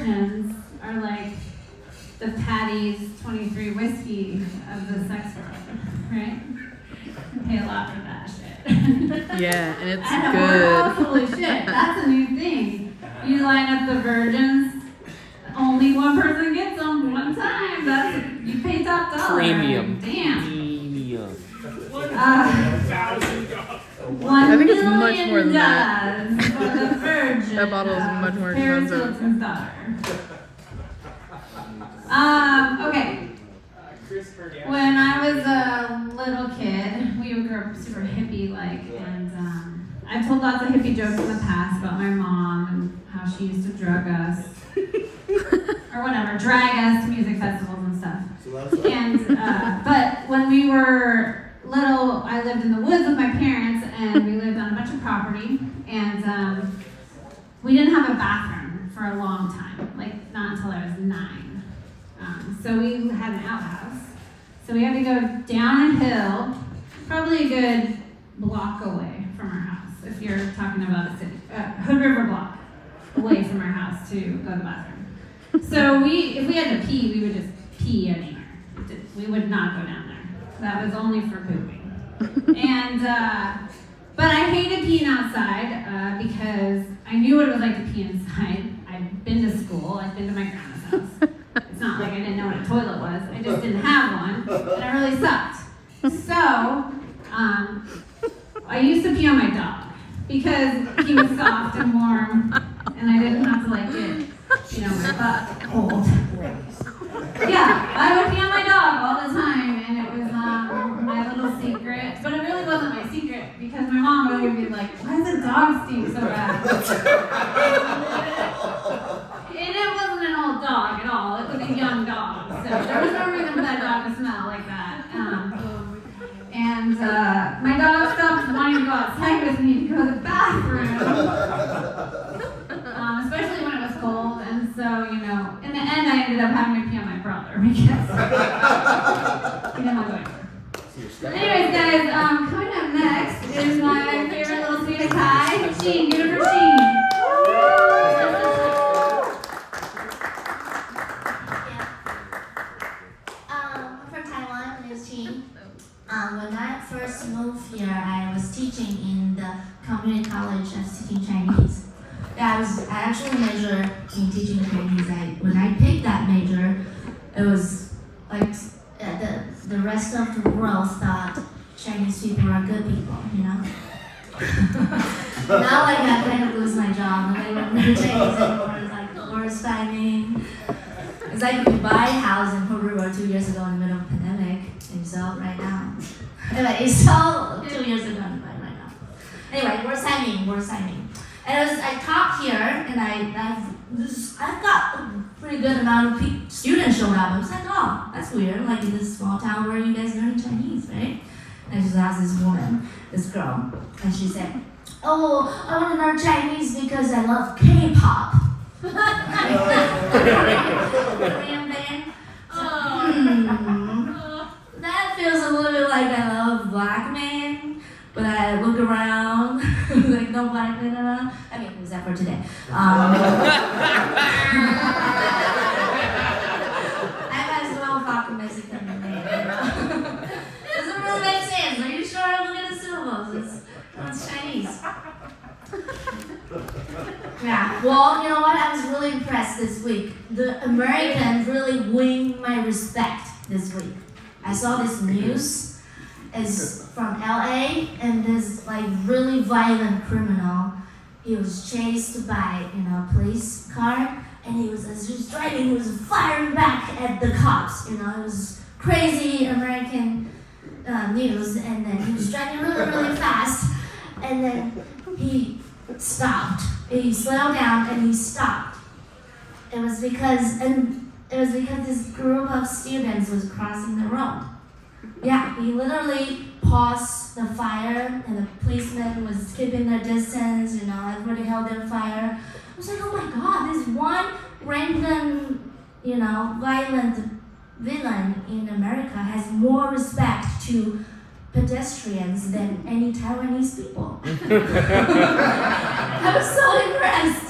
virgins are like the Patty's 23 whiskey of the sex world, right? You pay a lot for that shit. Yeah, and it's I know, good. holy shit, that's a new thing. You line up the virgins, only one person gets them one time. You pay top dollar. Premium. Damn. Premium. I think it's much more than that. For the virgin. That bottle is much more Paris expensive. Hilton's daughter. Okay. When I was a little kid, we grew up super hippie-like, and I've told lots of hippie jokes in the past about my mom and how she used to drug us, or whatever, drag us to music festivals and stuff. And but when we were little, I lived in the woods with my parents, and we lived on a bunch of property, and we didn't have a bathroom for a long time, like not until I was 9. So we had an outhouse. So we had to go down a hill, probably a good block away from our house, if you're talking about a city, Hood River block away from our house to go to the bathroom. So if we had to pee, we would just pee anywhere. We would not go down there. That was only for pooping. And, but I hated peeing outside because I knew what it was like to pee inside. I'd been to school, I'd been to my grandma's house. It's not like I didn't know what a toilet was. I just didn't have one, and I really sucked. So, I used to pee on my dog because he was soft and warm, and I didn't have to like get, my butt cold. Yeah, I would pee on my dog all the time, and it was my little secret. But it really wasn't my secret because my mom would be like, "Why does the dog stink so bad?" And it wasn't an old dog at all. It was a young dog. So there was no reason for that dog to smell like that. And my dog stopped wanting to go outside with me to go to the bathroom. Especially when it was cold. And so, in the end, I ended up having to pee on my brother because he didn't want to go anywhere. Anyways, guys, coming up next is my favorite little sweetie pie, Sheen. Give it for Sheen. When I first moved here, I was teaching in the community college. I was teaching Chinese. I actually majored in teaching Chinese. When I picked that major, it was like the rest of the world thought Chinese people are good people, Now I kind of lose my job. Nobody remembers Chinese anymore. It's like the worst timing. It's like you buy a house in Hood River 2 years ago in the middle of the pandemic, and you sell it right now. Anyway, you sold 2 years ago and you buy it right now. Anyway, worst timing. And I taught here, and I've got a pretty good amount of students showed up. I was like, oh, that's weird, like in this small town where you guys learn Chinese, right? And I just asked this girl, and she said, oh, I want to learn Chinese because I love K-pop. Korean band. That feels a little bit like I love black men, but I look around, like no black men around. I mean, except for today. I might as well fuck a Mexican man. Doesn't really make sense. Are you sure? Look at the syllables. It's Chinese. Yeah, well, you know what? I was really impressed this week. The Americans really win my respect this week. I saw this news. It's from LA, and this really violent criminal. He was chased by a police car, and as he was driving, he was firing back at the cops. It was crazy American news, and then he was driving really, really fast, and then he stopped. He slowed down and he stopped. It was because this group of students was crossing the road. Yeah, he literally paused the fire, and the policeman was keeping their distance. Everybody held their fire. I was like, oh my God, this one random, violent villain in America has more respect to pedestrians than any Taiwanese people. I was so impressed.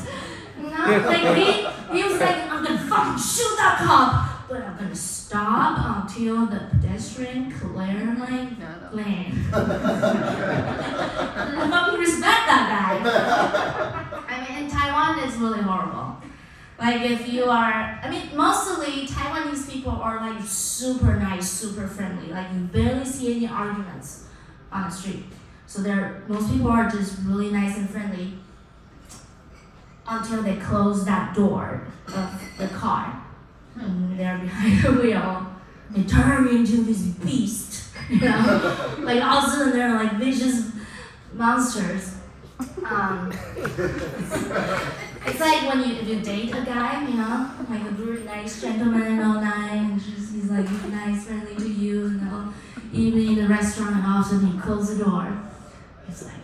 He was like, I'm gonna fucking shoot that cop, but I'm gonna stop until the pedestrian clear my lane. I fucking respect that guy. I mean, in Taiwan, it's really horrible. Like if you are, mostly Taiwanese people are like super nice, super friendly. Like you barely see any arguments on the street. So most people are just really nice and friendly until they close that door of the car. And they're behind the wheel. They turn into this beast, you know? Like all of a sudden they're like vicious monsters. It's like if you date a guy, you know, like a really nice gentleman and all night, and he's like nice, friendly to you, you know, even in the restaurant, and all of a sudden he closes the door. It's like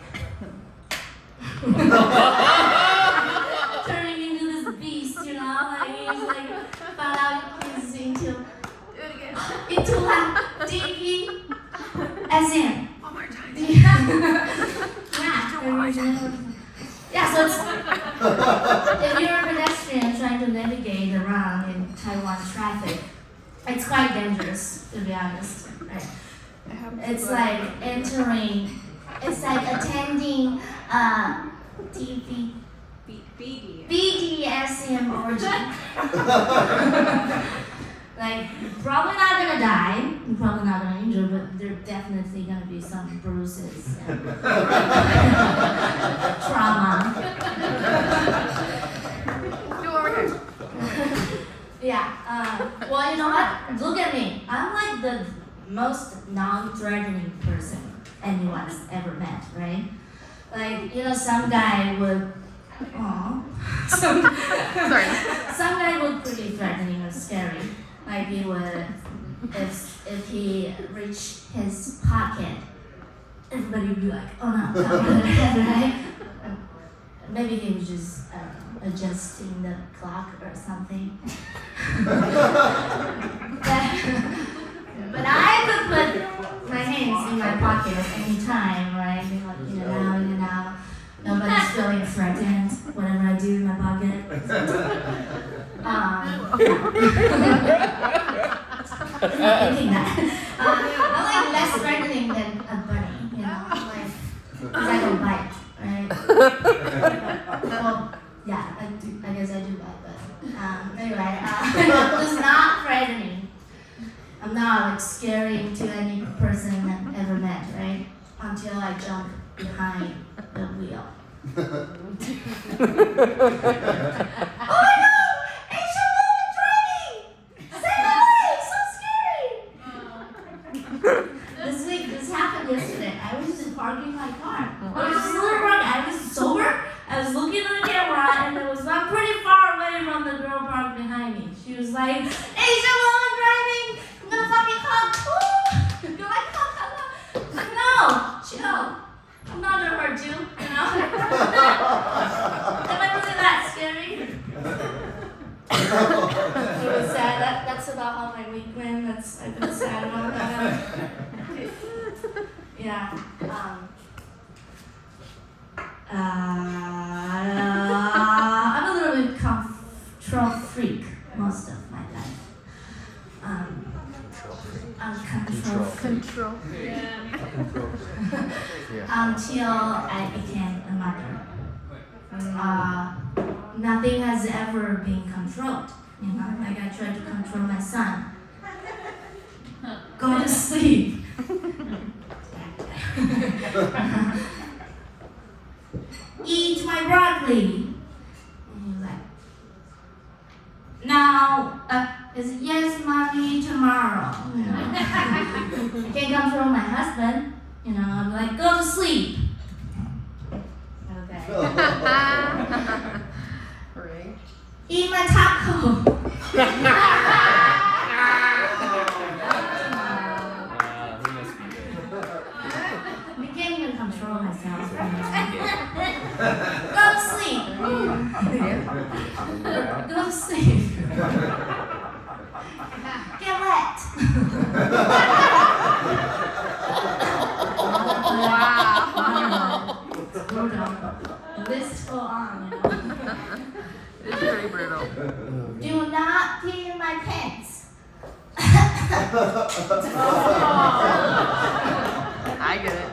turning into this beast, you know, like he's like found out he's into like DP One more time. Yeah, so it's, if you're a pedestrian trying to navigate around in Taiwan traffic, it's quite dangerous, to be honest. Right? It's like attending BDSM orgy. Like, you're probably not gonna die, you're probably not gonna injure, but there's definitely gonna be some bruises and trauma. Do over here. Yeah, well, you know what? Look at me. I'm like the most non-threatening person anyone's ever met, right? Like, you know, some guy would, some guy would pretty threatening or scary. Like he would, if he reached his pocket, everybody would be like, oh no, right? Maybe he was just, I don't know, adjusting the clock or something. But I could put my hands in my pocket at any time, right? Like, in and out. Nobody's feeling threatened whatever I do in my pocket. Thinking that. I'm like less threatening than a bunny, you know? Like, because I don't bite, right? Well, yeah, I guess I do bite, but anyway, I'm just not threatening. I'm not like scary to any person I've ever met, right? Until I jump behind the wheel. Oh my god! Asian woman driving! Save away! So scary! This happened yesterday. I was just parking my car. I was just literally parking. I was sober. I was looking at the camera and it was not pretty far away from the girl parked behind me. She was like, Asian woman driving! I'm gonna fucking honk! Go like, honk. No! Chill. I'm not gonna hurt you, you know? Am I really that scary? It was sad. That's about how my week went. I've been sad about that. Yeah. I'm a little bit control freak most of my life. I'm control freak. Until I became a mother. Nothing has ever been controlled. You know, like I tried to control my son. Go to sleep. Eat my broccoli. And he was like, now, yes, mommy, tomorrow. You know? I can't control my husband. You know, I'm like, go to sleep. Okay. Right. Eat my taco. I can't even control myself. Go to sleep. Go to sleep. Get wet. Wow. This go on, you know. It's pretty brutal. not pee in my pants. I get it.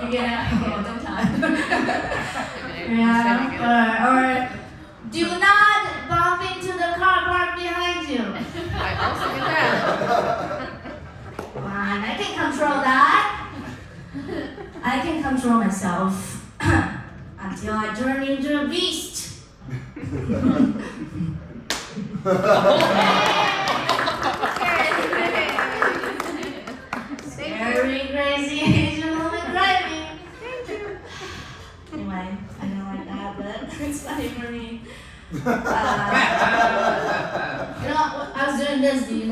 You get it? Okay, don't tell him. I Yeah. Or do not bump into the car parked behind you. I also get that. Come on, I can control that. I can control myself until I turn into a beast. Very crazy Asian woman driving. Anyway, I don't like that, but it's funny for me. I was doing this. Do you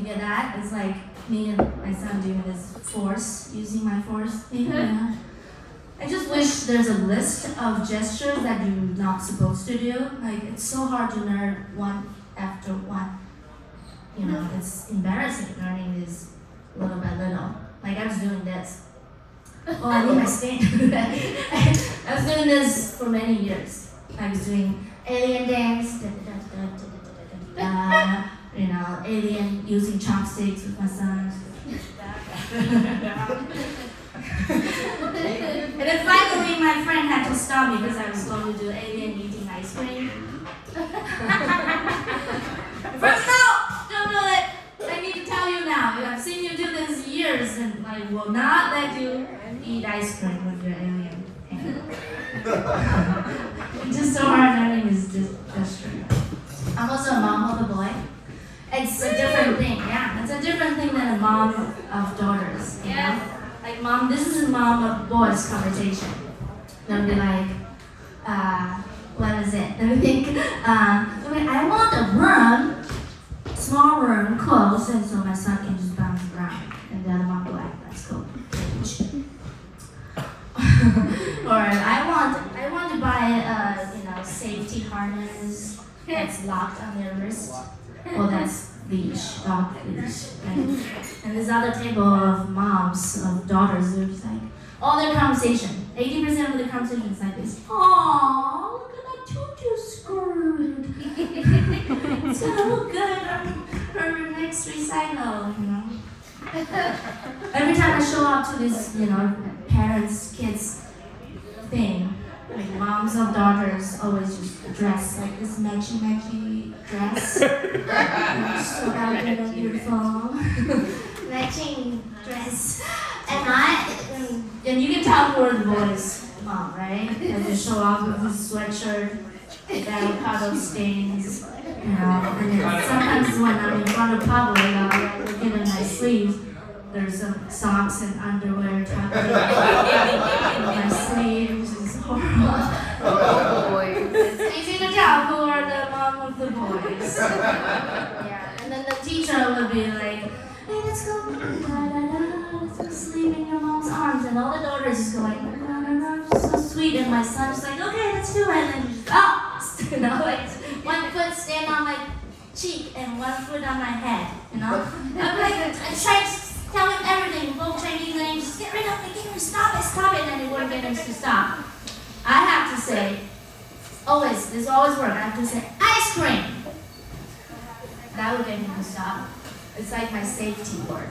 get that? It's like me and my son doing this using my force thing. I just wish there's a list of gestures that you're not supposed to do. Like, it's so hard to learn one after one. It's embarrassing learning this little by little. Like, I was doing this. Oh, I need my stand. I was doing this for many years. I was doing alien dance, alien using chopsticks with my son. And then finally, my friend had to stop me because I was going to do alien eating ice cream. First, no! Don't do it! I need to tell you now. I've seen you do this years, and I will not let you eat ice cream with your alien hand. It's just so hard learning is just true. I'm also a mom of a boy. It's a different thing, yeah. It's a different thing than a mom of daughters, you know? Like, mom, this is a mom of boys conversation. They'll be like, what is it? Let me think. I want a room, small room, close, and so my son can just bounce around. And the other mom will be like, let's go. Or I want to buy a safety harness that's locked on their wrist. Well, that's leash, dog leash. And this other table of moms, of daughters, they're just like, all their conversation, 80% of the conversation is like this. Aww, look at that tutu skirt. It's gonna look good on her next recital, Every time I show up to this, parents, kids thing, like moms of daughters always just dress like this matchy dress. So elegant and beautiful. Matching dress. And you can tell who are the boys' mom, right? And they show up with this sweatshirt, the avocado stains, and then sometimes when I'm in front of public, I'll look in my sleeve. There's some socks and underwear tucked in my sleeve, which is horrible. Oh boy. It's easy to tell who are the mom of the boys. Yeah, and then the teacher would be like, hey, let's go, let's go sleep in your mom's arms. And all the daughters just go like, no, so sweet. And my son's like, okay, let's do it. And then just, like one foot stand on my cheek and one foot on my head, I'm like, I try to tell him everything, both Chinese names, just get rid of it, stop it, and then he wouldn't get him to stop. I have to say, this always works, I have to say, ice cream. That would get him to stop. It's like my safety word.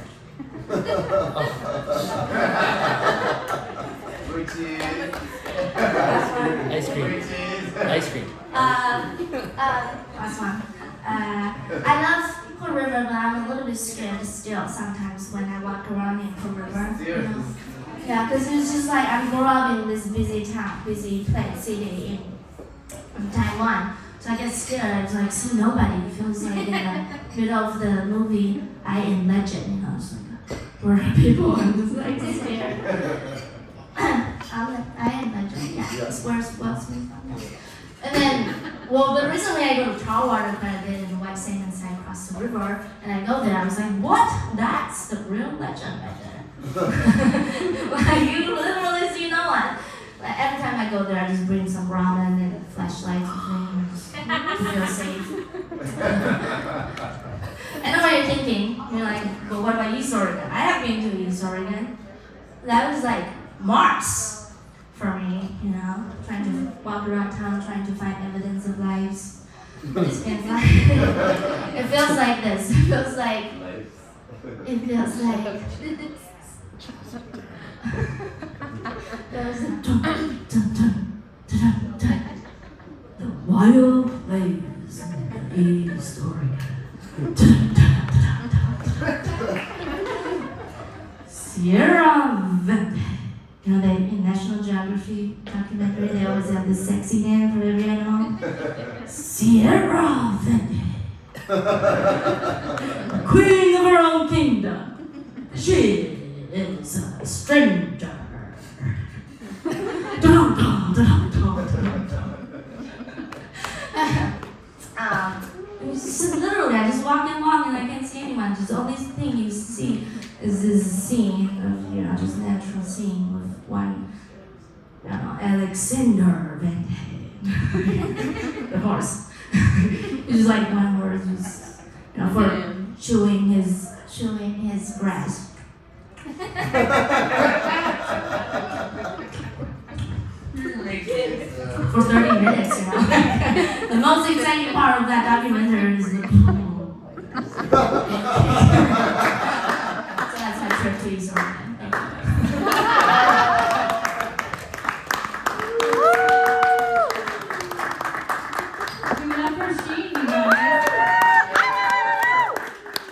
Ice cream. Last one. I love Pearl River, but I'm a little bit scared still sometimes when I walk around in Pearl River. Yeah, because it's just like I grew up in this busy city in Taiwan. So I get scared. It's like so nobody. It feels like in the middle of the movie I Am Legend. It's like where are people? I'm just like scared. I Am Legend. Yeah, it's where's Will Smith. And then, but recently I go to Tallwater quite a bit in the White Sand side across the river, and I go there. I was like, what? That's the real legend right there. Like you literally see no one. Like, every time I go there, I just bring some ramen and a flashlight and just feel safe. I know what you're thinking. You're like, but what about East Oregon? I have been to East Oregon. That was like Mars for me, trying to walk around town, trying to find evidence of lives. It feels like it feels like this. It feels like there's a dun, dun, dun, dun, dun, dun. The wild plays in the story. Dun, dun, dun, dun, dun. Sierra Vente. You know that in National Geography documentary, they always have the sexy name for every animal. Sierra Vente. Queen of her own kingdom. She is a stranger. Dun, dun, dun, dun, dun, dun. Just literally, I just walked along and I can't see anyone. Just all these things you see is this scene of, just natural scene with one, Alexander Van the horse. It's just like one word, just, for chewing his grass. For 30 minutes, The most exciting part of that documentary is the